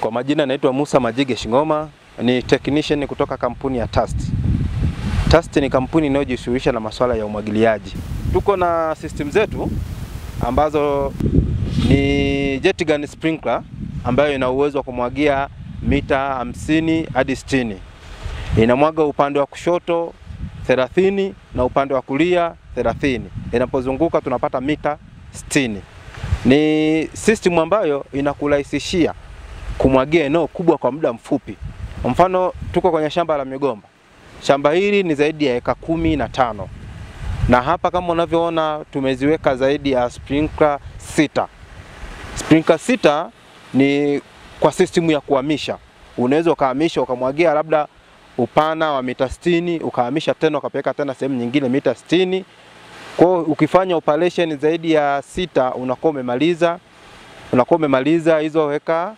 Kwa majina naitwa Musa Majige Shingoma, ni technician kutoka kampuni ya Tast. Tast ni kampuni inayojishughulisha na masuala ya umwagiliaji. Tuko na system zetu ambazo ni jet gun sprinkler ambayo ina uwezo wa kumwagia mita 50 hadi 60. Inamwaga upande wa kushoto 30 na upande wa kulia 30. Inapozunguka tunapata mita 60. Ni system ambayo inakurahisishia kumwagia eneo kubwa kwa muda mfupi. Mfano tuko kwenye shamba la migomba. Shamba hili ni zaidi ya eka 15. Na hapa kama unavyoona tumeziweka zaidi ya sprinkler 6. Sprinkler 6 ni kwa system ya kuhamisha. Unaweza ukahamisha ukamwagia labda upana wa mita 60, ukahamisha tena ukapeleka tena sehemu nyingine mita 60. Kwa ukifanya operation zaidi ya 6 unakuwa umemaliza hizo eka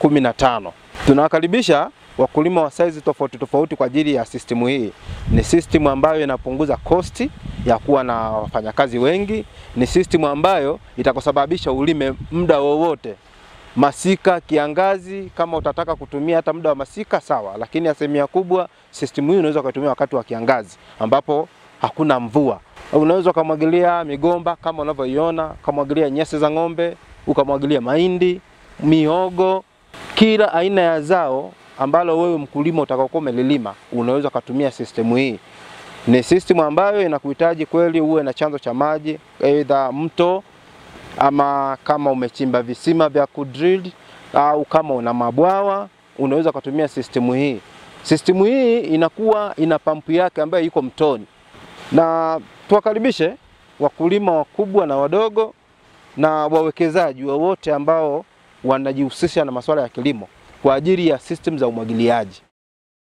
15. Tunawakaribisha wakulima wa size tofauti tofauti kwa ajili ya system hii. Ni system ambayo inapunguza cost ya kuwa na wafanyakazi wengi. Ni system ambayo itakusababisha ulime muda wowote. Masika, kiangazi, kama utataka kutumia hata muda wa masika sawa, lakini asilimia kubwa system hii unaweza kutumia wakati wa kiangazi ambapo hakuna mvua. Unaweza kumwagilia migomba kama unavyoiona, kumwagilia nyasi za ng'ombe, ukamwagilia mahindi, mihogo, kila aina ya zao ambalo wewe mkulima utakaokuwa umelilima unaweza kutumia system hii. Ni system ambayo inakuhitaji kweli uwe na chanzo cha maji, aidha mto ama kama umechimba visima vya kudrill au kama una mabwawa unaweza kutumia system hii. System hii inakuwa ina pampu yake ambayo iko mtoni. Na tuwakaribishe wakulima wakubwa na wadogo na wawekezaji wote ambao wanajihusisha na masuala ya kilimo kwa ajili ya system za umwagiliaji.